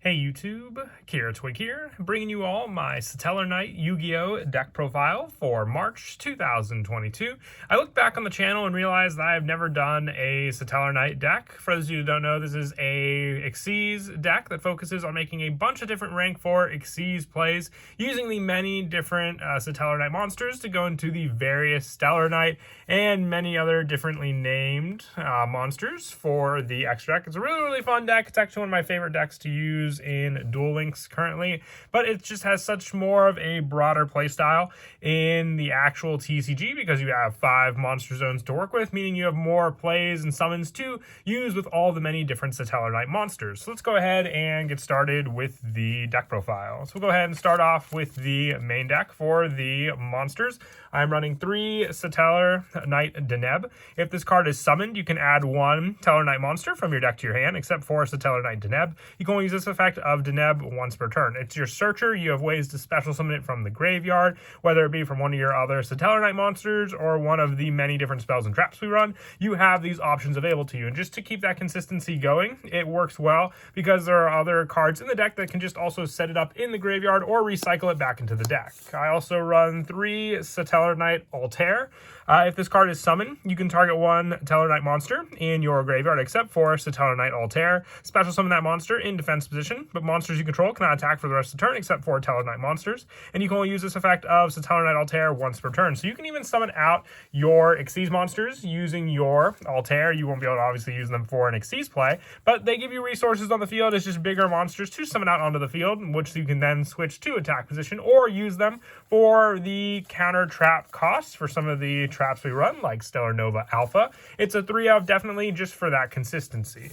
Hey YouTube, Kira Twig here, bringing you all my Satellarknight Yu-Gi-Oh! Deck profile for March 2022. I looked back on the channel and realized that I've never done a Satellarknight deck. For those of you who don't know, this is a Xyz deck that focuses on making a bunch of different rank 4 Xyz plays, using the many different Satellarknight monsters to go into the various Stellarknight and many other differently named monsters for the extra deck. It's a really fun deck. It's actually one of my favorite decks to use in Duel Links currently, but it just has such more of a broader playstyle in the actual TCG because you have 5 monster zones to work with, meaning you have more plays and summons to use with all the many different Satellarknight monsters. So let's go ahead and get started with the deck profile. So we'll go ahead and start off with the main deck for the monsters. I'm running 3 Satellarknight Deneb. If this card is summoned, you can add 1 Tellarknight monster from your deck to your hand, except for Satellarknight Deneb. You can only use this effect of Deneb once per turn. It's your searcher. You have ways to special summon it from the graveyard, whether it be from one of your other Satellarknight monsters or one of the many different spells and traps we run. You have these options available to you. And just to keep that consistency going, it works well because there are other cards in the deck that can just also set it up in the graveyard or recycle it back into the deck. I also run 3 Satellarknight Altair. If this card is summoned, you can target 1 Tellarknight monster in your graveyard except for Satellarknight Altair. Special summon that monster in defense position, but monsters you control cannot attack for the rest of the turn except for Tellarknight monsters. And you can only use this effect of Satellarknight Altair once per turn. So you can even summon out your Xyz monsters using your Altair. You won't be able to obviously use them for an Xyz play, but they give you resources on the field as just bigger monsters to summon out onto the field, which you can then switch to attack position or use them for the counter trap costs for some of the traps we run, like Stellar Nova Alpha. It's a 3 of definitely just for that consistency.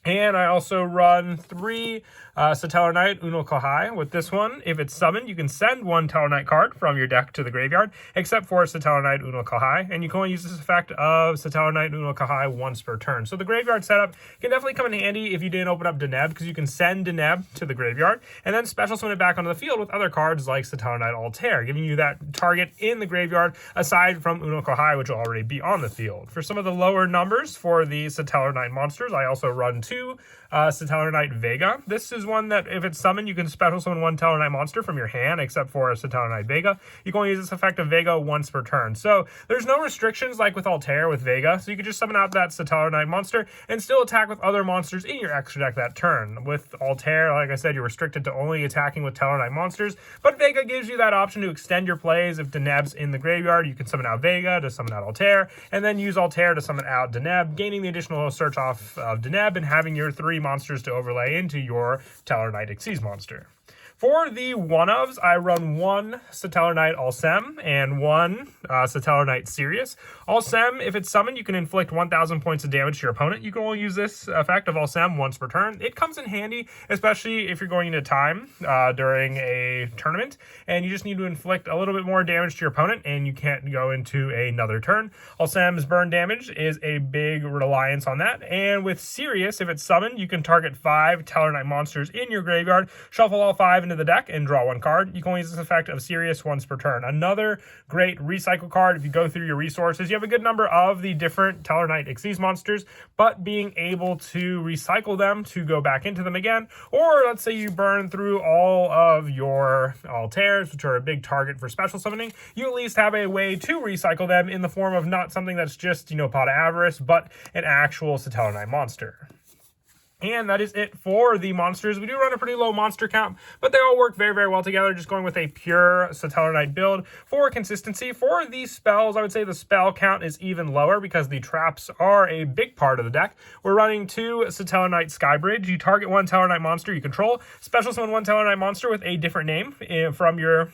And I also run 3 Satellarknight Uno Kohai. With this one, if it's summoned, you can send 1 Tellarknight card from your deck to the graveyard, except for Satellarknight Uno Kohai. And you can only use this effect of Satellarknight Uno Kohai once per turn. So the graveyard setup can definitely come in handy if you didn't open up Deneb, because you can send Deneb to the graveyard and then special summon it back onto the field with other cards like Satellarknight Altair, giving you that target in the graveyard aside from Uno Kohai, which will already be on the field. For some of the lower numbers for the Satellarknight monsters, I also run 2 Satellarknight Vega. This is one that if it's summoned, you can special summon 1 Tellarknight monster from your hand, except for Satellarknight Vega. You can only use this effect of Vega once per turn. So there's no restrictions like with Altair with Vega, so you can just summon out that Satellarknight monster and still attack with other monsters in your extra deck that turn. With Altair, like I said, you're restricted to only attacking with Tellarknight monsters, but Vega gives you that option to extend your plays. If Deneb's in the graveyard, you can summon out Vega to summon out Altair, and then use Altair to summon out Deneb, gaining the additional search off of Deneb and having your 3 monsters to overlay into your Tellarknight Xyz monster. For the one-ofs, I run 1 Satellarknight Alsem and 1 Satellarknight Sirius. Alsem, if it's summoned, you can inflict 1,000 points of damage to your opponent. You can only use this effect of Alsem once per turn. It comes in handy, especially if you're going into time during a tournament, and you just need to inflict a little bit more damage to your opponent, and you can't go into another turn. Alsem's burn damage is a big reliance on that, and with Sirius, if it's summoned, you can target 5 Tellarknight monsters in your graveyard, shuffle all 5 into the deck, and draw 1 card. You can only use this effect of Sirius once per turn. Another great recycle card. If you go through your resources, you have a good number of the different Tellarknight Xyz monsters, but being able to recycle them to go back into them again, or let's say you burn through all of your Altairs, which are a big target for special summoning, you at least have a way to recycle them in the form of not something that's just, Pot of Avarice, but an actual Satellarknight monster. And that is it for the monsters. We do run a pretty low monster count, but they all work very well together, just going with a pure Satellarknight build for consistency. For these spells, I would say the spell count is even lower because the traps are a big part of the deck. We're running 2 Satellarknight Skybridge. You target 1 Tellarknight monster you control, special summon 1 Tellarknight monster with a different name from your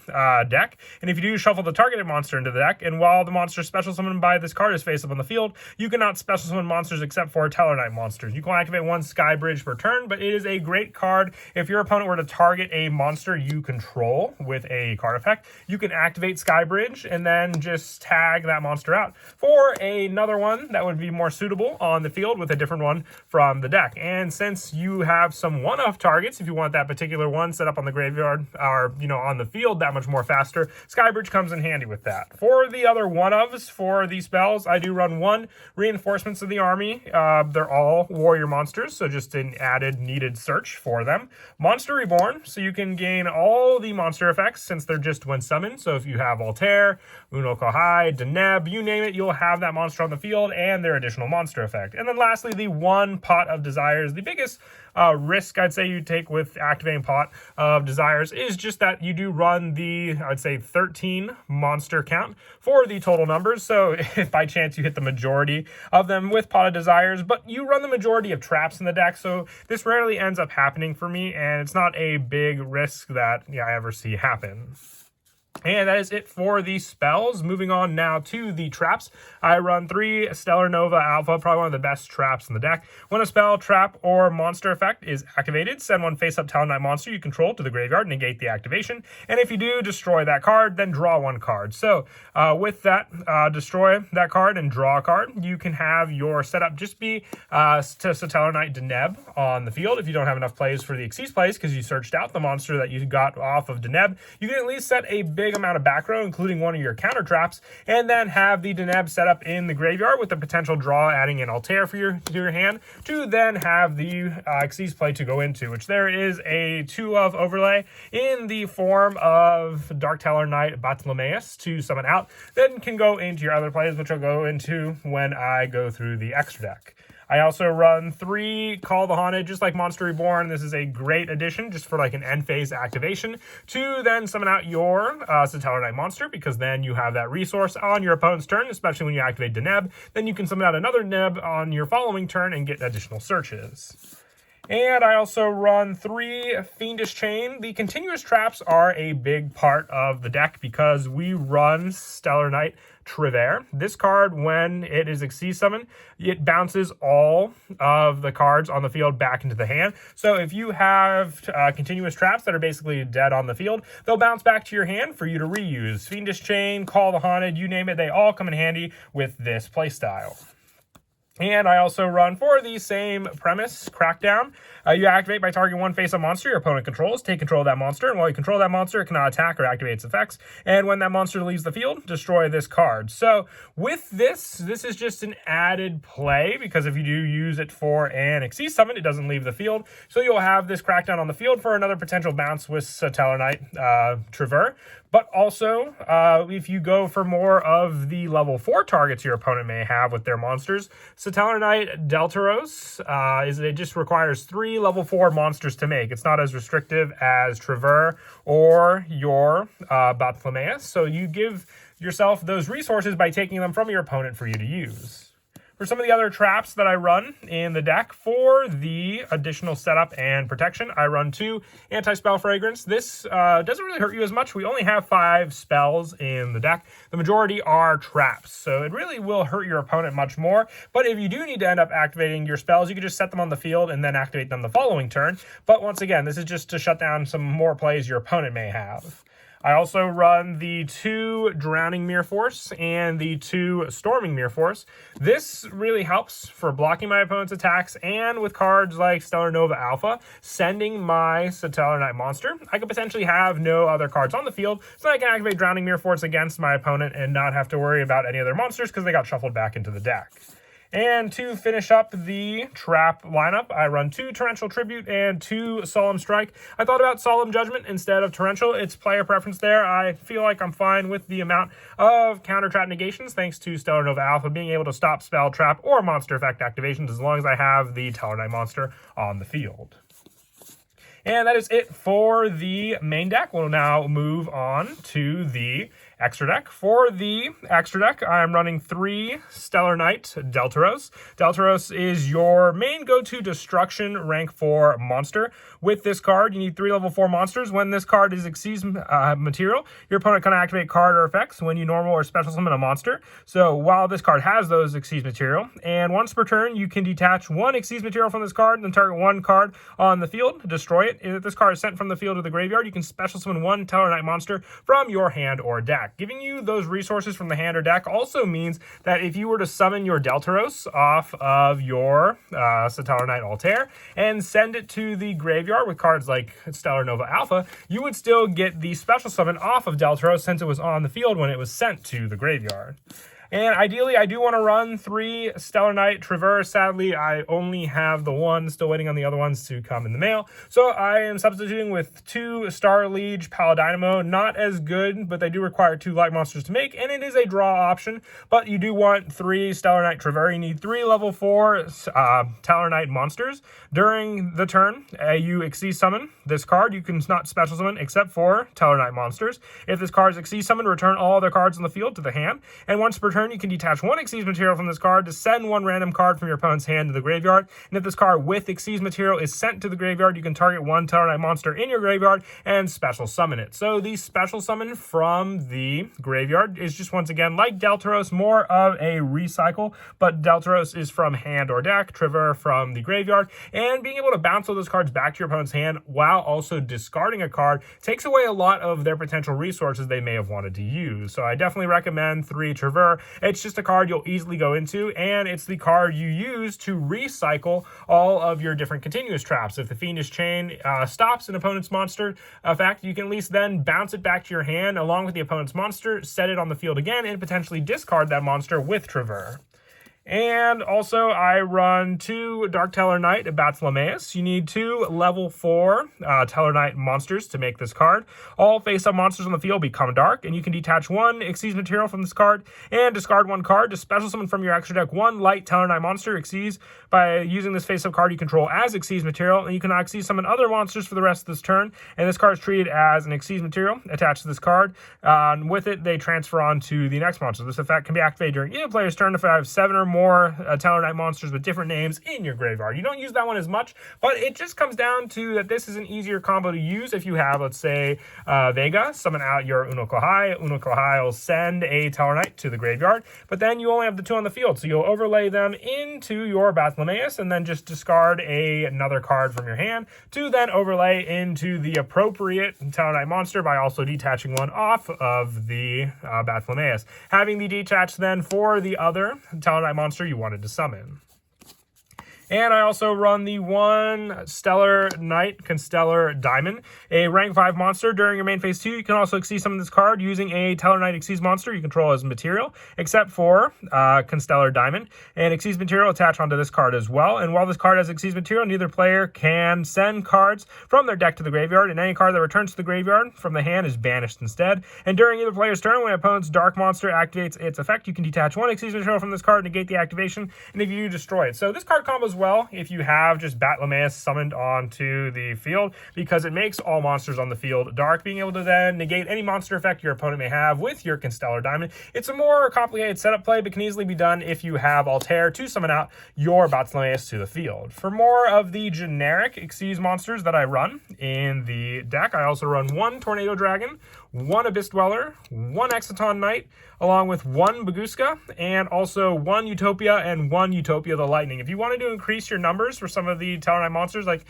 deck, and if you do, shuffle the targeted monster into the deck, and while the monster special summoned by this card is face up on the field, you cannot special summon monsters except for Tellarknight monsters. You can activate 1 Skybridge per turn, but it is a great card. If your opponent were to target a monster you control with a card effect, you can activate Skybridge and then just tag that monster out for another one that would be more suitable on the field with a different one from the deck. And since you have some one-off targets, if you want that particular one set up on the graveyard or on the field that much more faster, Skybridge comes in handy with that. For the other one-ofs for these spells, I do run 1 Reinforcements of the Army. They're all warrior monsters, so just just an added needed search for them. Monster Reborn, so you can gain all the monster effects since they're just when summoned. So if you have Altair, Uno Kohai, Deneb, you name it, you'll have that monster on the field and their additional monster effect. And then lastly, the one Pot of Desires. The biggest risk I'd say you take with activating Pot of Desires is just that you do run the, I'd say, 13 monster count for the total numbers. So if by chance you hit the majority of them with Pot of Desires, but you run the majority of traps in the deck, so this rarely ends up happening for me, and it's not a big risk that I ever see happen. And that is it for the spells. Moving on now to the traps. I run 3 Stellar Nova Alpha, probably one of the best traps in the deck. When a spell, trap, or monster effect is activated, send one face-up Talonite monster you control to the graveyard, negate the activation. And if you do, destroy that card, then draw 1 card. So with that, destroy that card and draw a card. You can have your setup just be to Satellarknight Deneb on the field. If you don't have enough plays for the Xyz plays because you searched out the monster that you got off of Deneb, you can at least set a big amount of back row, including one of your counter traps, and then have the Deneb set up in the graveyard with the potential draw, adding in Altair for your hand, to then have the Xyz play to go into, which there is a 2-of overlay in the form of Dark Tellarknight Bartholomeus to summon out, then can go into your other plays, which I'll go into when I go through the extra deck. I also run 3 Call the Haunted, just like Monster Reborn. This is a great addition just for like an end phase activation to then summon out your Satellarknight monster, because then you have that resource on your opponent's turn, especially when you activate Deneb. Then you can summon out another Neb on your following turn and get additional searches. And I also run 3 Fiendish Chain. The continuous traps are a big part of the deck because we run Stellarknight Trevere. This card, when it is Xyz summoned, it bounces all of the cards on the field back into the hand. So if you have continuous traps that are basically dead on the field, they'll bounce back to your hand for you to reuse. Fiendish Chain, Call the Haunted, you name it, they all come in handy with this playstyle. And I also run, for the same premise, Crackdown. You activate by targeting one face-up monster your opponent controls. Take control of that monster, and while you control that monster, it cannot attack or activate its effects. And when that monster leaves the field, destroy this card. So with this is just an added play, because if you do use it for an Xyz summon, it doesn't leave the field. So you'll have this Crackdown on the field for another potential bounce with Satellarknight Trevere. But also, if you go for more of the level 4 targets your opponent may have with their monsters, Satellarknight Deltaros, it just requires 3 level 4 monsters to make. It's not as restrictive as Trevere or your Bartholomeus. So you give yourself those resources by taking them from your opponent for you to use. For some of the other traps that I run in the deck for the additional setup and protection, I run 2 Anti-Spell Fragrance. This doesn't really hurt you as much. We only have 5 spells in the deck. The majority are traps, so it really will hurt your opponent much more. But if you do need to end up activating your spells, you can just set them on the field and then activate them the following turn. But once again, this is just to shut down some more plays your opponent may have. I also run the 2 Drowning Mirror Force and the 2 Storming Mirror Force. This really helps for blocking my opponent's attacks, and with cards like Stellar Nova Alpha, sending my Satellarknight monster. I could potentially have no other cards on the field, so I can activate Drowning Mirror Force against my opponent and not have to worry about any other monsters because they got shuffled back into the deck. And to finish up the trap lineup, I run 2 Torrential Tribute and 2 Solemn Strike. I thought about Solemn Judgment instead of Torrential. It's player preference there. I feel like I'm fine with the amount of counter trap negations, thanks to Stellar Nova Alpha being able to stop spell, trap, or monster effect activations as long as I have the Talonite monster on the field. And that is it for the main deck. We'll now move on to the extra deck. For the extra deck, I'm running 3 Stellarknight Deltaros. Deltaros is your main go-to destruction rank 4 monster. With this card, you need 3 level 4 monsters. When this card is Xyz material, your opponent can activate card or effects when you normal or special summon a monster. So while this card has those Xyz material, and once per turn, you can detach 1 Xyz material from this card and target 1 card on the field, destroy it. If this card is sent from the field to the graveyard, you can special summon 1 Tellarknight monster from your hand or deck. Giving you those resources from the hand or deck also means that if you were to summon your Deltaros off of your Satellarknight Altair and send it to the graveyard with cards like Stellar Nova Alpha, you would still get the special summon off of Deltaros since it was on the field when it was sent to the graveyard. And ideally, I do want to run 3 Satellarknight Traverse. Sadly, I only have the one, still waiting on the other ones to come in the mail. So I am substituting with 2 Star Liege Paladynamo. Not as good, but they do require 2 light monsters to make, and it is a draw option. But you do want 3 Satellarknight Traverse. You need 3 level 4 Satellarknight monsters. During the turn, you Xyz summon this card. You can not special summon except for Satellarknight monsters. If this card is Xyz summoned, return all other cards on the field to the hand. And once per turn, you can detach 1 Xyz material from this card to send 1 random card from your opponent's hand to the graveyard. And if this card with Xyz material is sent to the graveyard, you can target 1 Satellarknight monster in your graveyard and special summon it. So the special summon from the graveyard is just, once again, like Deltaros, more of a recycle, but Deltaros is from hand or deck, Trevor from the graveyard, and being able to bounce all those cards back to your opponent's hand while also discarding a card takes away a lot of their potential resources they may have wanted to use. So I definitely recommend 3 Trevor. It's just a card you'll easily go into, and it's the card you use to recycle all of your different continuous traps. If the Fiendish Chain stops an opponent's monster effect, you can at least then bounce it back to your hand along with the opponent's monster, set it on the field again, and potentially discard that monster with Trevor. And also, I run 2 Dark Tellarknight Bathylemeus. You need 2 level 4 Tellarknight monsters to make this card. All face-up monsters on the field become dark, and you can detach 1 Xyz material from this card and discard 1 card to special summon from your extra deck 1 light Tellarknight monster Xyz. By using this face-up card you control as Xyz material, and you can Xyz summon other monsters for the rest of this turn. And this card is treated as an Xyz material attached to this card. With it, they transfer on to the next monster. This effect can be activated during either player's turn if I have 7 or more Tellarknight monsters with different names in your graveyard. You don't use that one as much, but it just comes down to that this is an easier combo to use if you have, let's say, Vega, summon out your Uno Kohai. Uno Kohai will send a Tellarknight to the graveyard, but then you only have the 2 on the field, so you'll overlay them into your Bathylemeus and then just discard another card from your hand to then overlay into the appropriate Tellarknight monster by also detaching 1 off of the Bathylemeus. Having the detach then for the other Tellarknight monster you wanted to summon. And I also run the 1 Satellarknight Constellar Diamond, a rank 5 monster. During your main phase 2, you can also Xyz summon this card using a Tellarknight Xyz monster you control as material, except for Constellar Diamond. And Xyz material attached onto this card as well. And while this card has Xyz material, neither player can send cards from their deck to the graveyard, and any card that returns to the graveyard from the hand is banished instead. And during either player's turn, when an opponent's dark monster activates its effect, you can detach 1 Xyz material from this card, negate the activation, and if you do, destroy it. So this card combos well if you have just Bathylemeus summoned onto the field, because it makes all monsters on the field dark, being able to then negate any monster effect your opponent may have with your Constellar Diamond. It's a more complicated setup play, but can easily be done if you have Altair to summon out your Bathylemeus to the field. For more of the generic Xyz monsters that I run in the deck, I also run 1 Tornado Dragon, 1 Abyss Dweller, 1 Exciton Knight, along with 1 Baguska, and also 1 Utopia and 1 Utopia the Lightning. If you wanted to increase your numbers for some of the Tellarknight monsters, like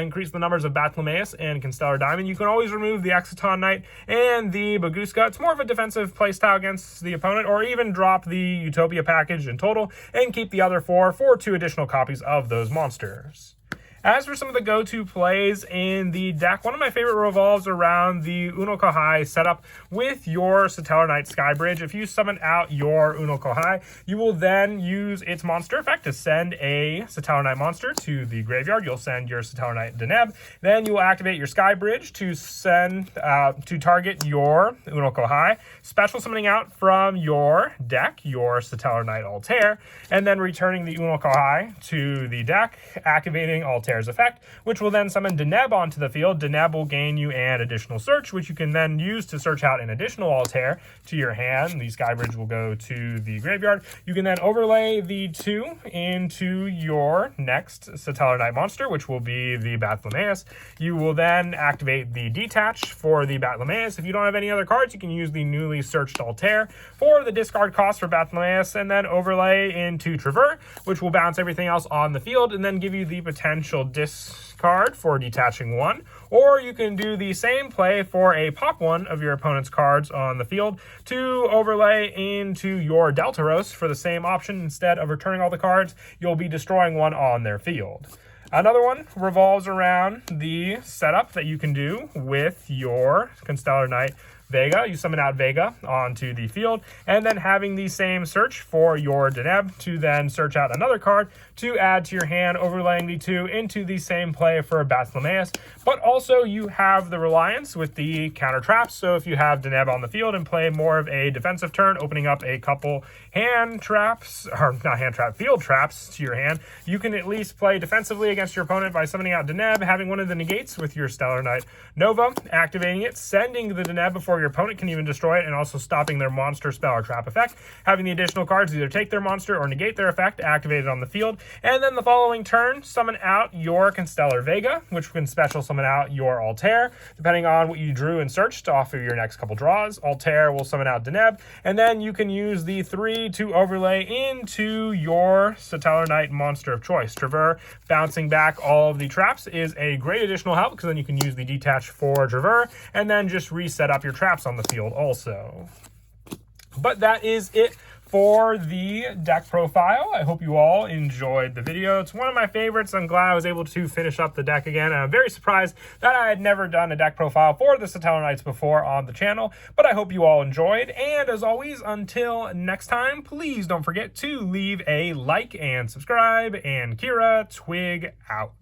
increase the numbers of Bathylemeus and Constellar Diamond, you can always remove the Exciton Knight and the Baguska. It's more of a defensive playstyle against the opponent, or even drop the Utopia package in total and keep the other 4 for 2 additional copies of those monsters. As for some of the go-to plays in the deck, one of my favorite revolves around the Uno Kohai setup with your Satellarknight Skybridge. If you summon out your Uno Kohai, you will then use its monster effect to send a Satellarknight monster to the graveyard. You'll send your Satellarknight Deneb. Then you will activate your Skybridge to send to target your Uno Kohai, special summoning out from your deck your Satellarknight Altair, and then returning the Uno Kohai to the deck, activating Altair's effect, which will then summon Deneb onto the field. Deneb will gain you an additional search, which you can then use to search out an additional Altair to your hand. The Skybridge will go to the graveyard. You can then overlay the 2 into your next Satellarknight monster, which will be the Bathylemeus. You will then activate the detach for the Bathylemeus. If you don't have any other cards, you can use the newly searched Altair for the discard cost for Bathylemeus, and then overlay into Trevor, which will bounce everything else on the field and then give you the potential discard for detaching 1, or you can do the same play for a pop 1 of your opponent's cards on the field to overlay into your Deltaros for the same option. Instead of returning all the cards, you'll be destroying 1 on their field. Another one revolves around the setup that you can do with your Constellar Knight Vega. You summon out Vega onto the field, and then having the same search for your Deneb to then search out another card to add to your hand, overlaying the 2 into the same play for Basileus. But also you have the reliance with the counter traps, so if you have Deneb on the field and play more of a defensive turn, opening up a couple hand traps, or not hand trap, field traps to your hand, you can at least play defensively against your opponent by summoning out Deneb, having one of the negates with your Satellarknight Nova, activating it, sending the Deneb before your opponent can even destroy it, and also stopping their monster spell or trap effect, having the additional cards either take their monster or negate their effect activated on the field, and then the following turn, summon out your Constellar Vega, which can special summon out your Altair, depending on what you drew and searched off of your next couple draws. Altair will summon out Deneb, and then you can use the 3 to overlay into your Satellarknight monster of choice. Traver, bouncing back all of the traps is a great additional help, because then you can use the detach for Traver, and then just reset up your traps on the field also. But that is it for the deck profile. I hope you all enjoyed the video. It's one of my favorites. I'm glad I was able to finish up the deck again. And I'm very surprised that I had never done a deck profile for the Satellarknights before on the channel, but I hope you all enjoyed. And as always, until next time, please don't forget to leave a like and subscribe. And Kira, Twig out.